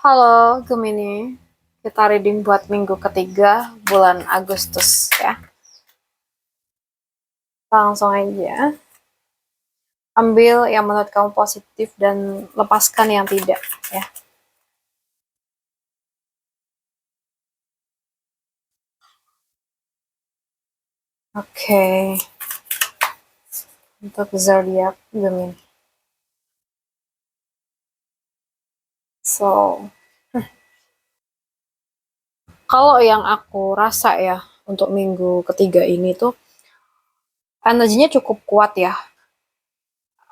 Halo Gemini, kita reading buat minggu ketiga bulan Agustus ya. Langsung aja, ambil yang menurut kamu positif dan lepaskan yang tidak ya. Oke, untuk zodiak Gemini. So, kalau yang aku rasa ya untuk minggu ketiga ini tuh energinya cukup kuat ya.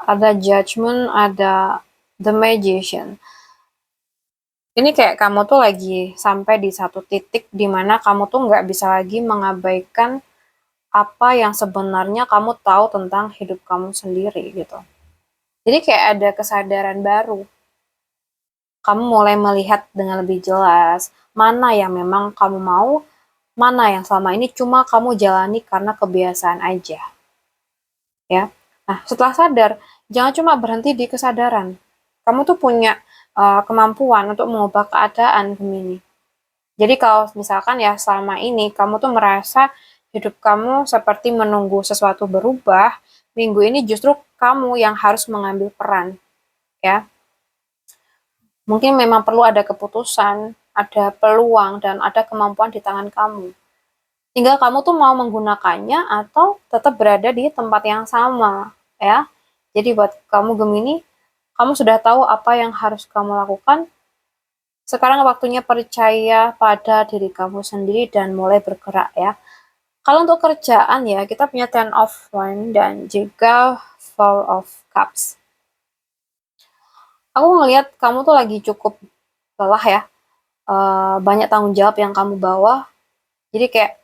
Ada Judgment, ada The Magician. Ini kayak kamu tuh lagi sampai di satu titik di mana kamu tuh nggak bisa lagi mengabaikan apa yang sebenarnya kamu tahu tentang hidup kamu sendiri gitu. Jadi kayak ada kesadaran baru. Kamu mulai melihat dengan lebih jelas mana yang memang kamu mau, mana yang selama ini cuma kamu jalani karena kebiasaan aja. Ya. Nah, setelah sadar, jangan cuma berhenti di kesadaran. Kamu tuh punya kemampuan untuk mengubah keadaan Gemini. Jadi kalau misalkan ya selama ini kamu tuh merasa hidup kamu seperti menunggu sesuatu berubah, minggu ini justru kamu yang harus mengambil peran, ya. Mungkin memang perlu ada keputusan, ada peluang, dan ada kemampuan di tangan kamu. Tinggal kamu tuh mau menggunakannya atau tetap berada di tempat yang sama, ya. Jadi buat kamu Gemini, kamu sudah tahu apa yang harus kamu lakukan. Sekarang waktunya percaya pada diri kamu sendiri dan mulai bergerak ya. Kalau untuk kerjaan ya, kita punya Ten of Wands dan juga Four of Cups. Aku ngelihat kamu tuh lagi cukup lelah ya. Banyak tanggung jawab yang kamu bawa. Jadi kayak,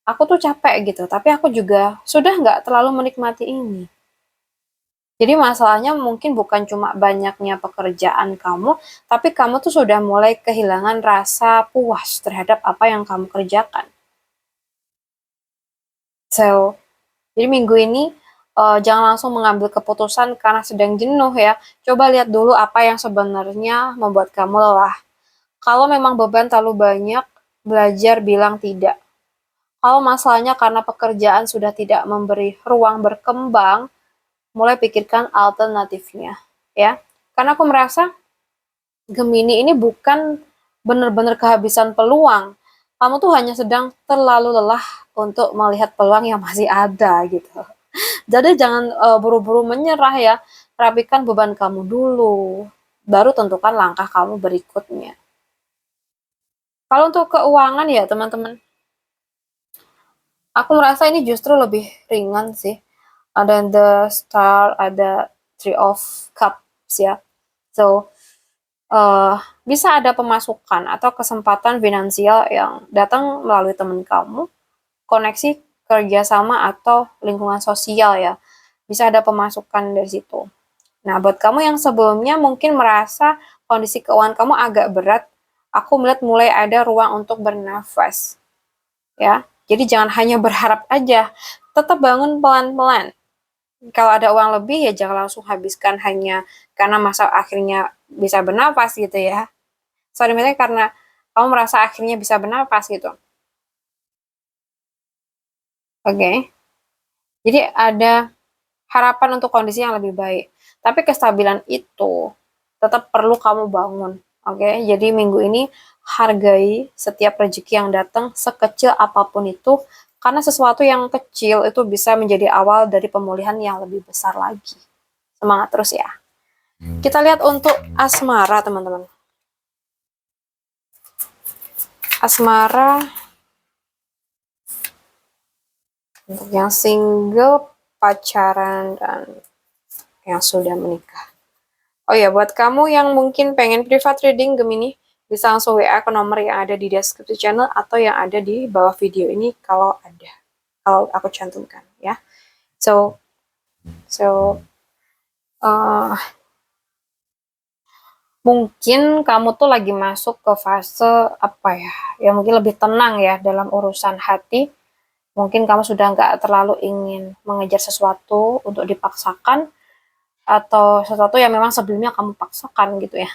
aku tuh capek gitu. Tapi aku juga sudah nggak terlalu menikmati ini. Jadi masalahnya mungkin bukan cuma banyaknya pekerjaan kamu, tapi kamu tuh sudah mulai kehilangan rasa puas terhadap apa yang kamu kerjakan. So, jadi minggu ini jangan langsung mengambil keputusan karena sedang jenuh ya. Coba lihat dulu apa yang sebenarnya membuat kamu lelah. Kalau memang beban terlalu banyak, belajar bilang tidak. Kalau masalahnya karena pekerjaan sudah tidak memberi ruang berkembang, mulai pikirkan alternatifnya ya. Karena aku merasa Gemini ini bukan benar-benar kehabisan peluang. Kamu tuh hanya sedang terlalu lelah untuk melihat peluang yang masih ada gitu. Jadi jangan buru-buru menyerah ya. Rapikan beban kamu dulu. Baru tentukan langkah kamu berikutnya. Kalau untuk keuangan ya teman-teman, aku merasa ini justru lebih ringan sih. Ada the star, ada three of cups ya. So, uh, bisa ada pemasukan atau kesempatan finansial yang datang melalui teman kamu, koneksi kerjasama atau lingkungan sosial ya. Bisa ada pemasukan dari situ. Nah, buat kamu yang sebelumnya mungkin merasa kondisi keuangan kamu agak berat, aku melihat mulai ada ruang untuk bernafas. Ya, jadi jangan hanya berharap aja, tetap bangun pelan-pelan. Kalau ada uang lebih ya jangan langsung habiskan hanya karena masa akhirnya bisa bernafas gitu ya. Sorry, misalnya karena kamu merasa akhirnya bisa bernafas gitu. Oke. Okay? Jadi ada harapan untuk kondisi yang lebih baik. Tapi kestabilan itu tetap perlu kamu bangun. Oke, okay? Jadi minggu ini hargai setiap rezeki yang datang sekecil apapun itu, karena sesuatu yang kecil itu bisa menjadi awal dari pemulihan yang lebih besar lagi. Semangat terus ya. Kita lihat untuk asmara teman-teman. Asmara untuk yang single, pacaran, dan yang sudah menikah. Oh ya, buat kamu yang mungkin pengen private reading Gemini, bisa langsung WA ke nomor yang ada di deskripsi channel atau yang ada di bawah video ini kalau ada. Kalau aku cantumkan ya. So, uh, mungkin kamu tuh lagi masuk ke fase apa ya, yang mungkin lebih tenang ya dalam urusan hati. Mungkin kamu sudah nggak terlalu ingin mengejar sesuatu untuk dipaksakan atau sesuatu yang memang sebelumnya kamu paksakan gitu ya.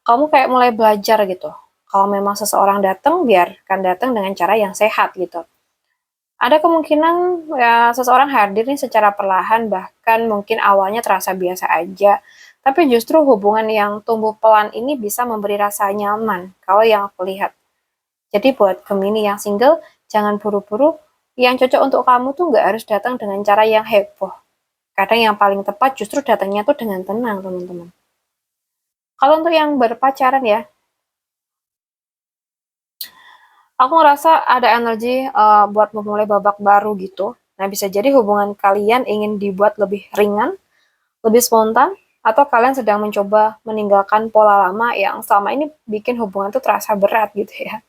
kamu kayak mulai belajar gitu. Kalau memang seseorang datang, biarkan datang dengan cara yang sehat gitu. Ada kemungkinan ya seseorang hadir nih secara perlahan, bahkan mungkin awalnya terasa biasa aja. Tapi justru hubungan yang tumbuh pelan ini bisa memberi rasa nyaman, kalau yang aku lihat. Jadi buat Gemini yang single, jangan buru-buru. Yang cocok untuk kamu tuh nggak harus datang dengan cara yang heboh. Kadang yang paling tepat justru datangnya tuh dengan tenang, teman-teman. Kalau untuk yang berpacaran ya, aku ngerasa ada energi buat memulai babak baru gitu. Nah, bisa jadi hubungan kalian ingin dibuat lebih ringan, lebih spontan, atau kalian sedang mencoba meninggalkan pola lama yang selama ini bikin hubungan tuh terasa berat gitu ya.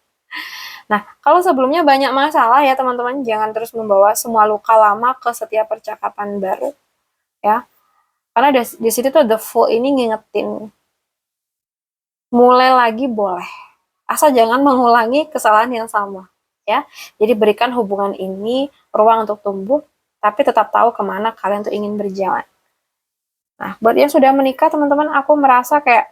Nah, kalau sebelumnya banyak masalah ya teman-teman, jangan terus membawa semua luka lama ke setiap percakapan baru ya. Karena di situ tuh The Fool ini ngingetin, mulai lagi boleh, asal jangan mengulangi kesalahan yang sama ya. Jadi berikan hubungan ini ruang untuk tumbuh, tapi tetap tahu kemana kalian tuh ingin berjalan. Nah, buat yang sudah menikah teman-teman, aku merasa kayak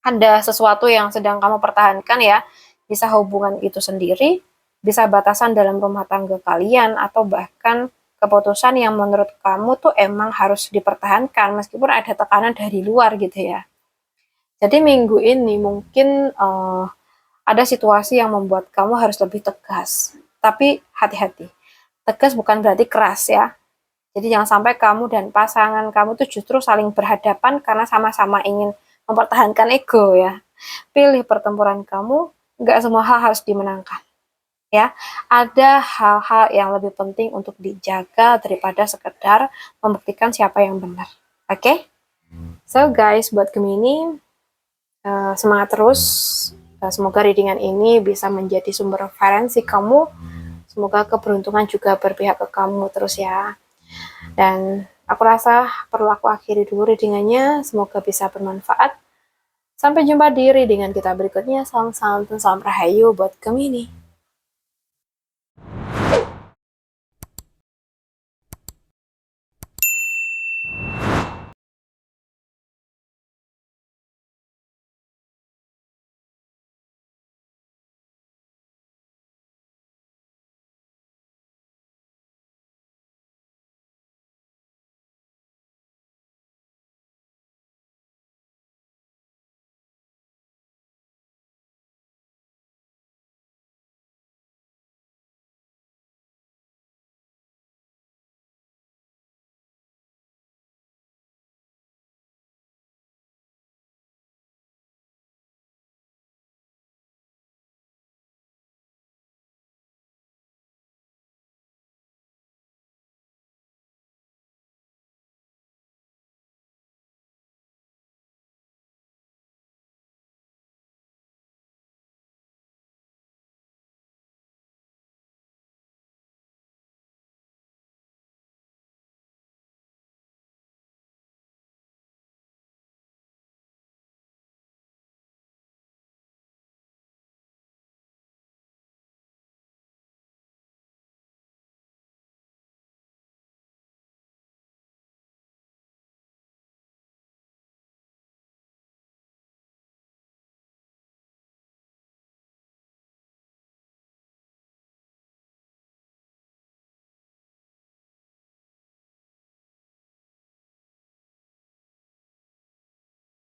ada sesuatu yang sedang kamu pertahankan ya. Bisa hubungan itu sendiri, bisa batasan dalam rumah tangga kalian, atau bahkan keputusan yang menurut kamu tuh emang harus dipertahankan meskipun ada tekanan dari luar gitu ya. Jadi minggu ini mungkin ada situasi yang membuat kamu harus lebih tegas. Tapi hati-hati. Tegas bukan berarti keras ya. Jadi jangan sampai kamu dan pasangan kamu tuh justru saling berhadapan karena sama-sama ingin mempertahankan ego ya. Pilih pertempuran kamu, nggak semua hal harus dimenangkan. Ya, ada hal-hal yang lebih penting untuk dijaga daripada sekedar membuktikan siapa yang benar. Oke? Okay? So guys, buat Gemini, semangat terus. Semoga readingan ini bisa menjadi sumber referensi kamu. Semoga keberuntungan juga berpihak ke kamu terus ya. Dan aku rasa perlu aku akhiri dulu readingannya. Semoga bisa bermanfaat. Sampai jumpa di readingan kita berikutnya. Salam salam dan salam rahayu buat Gemini.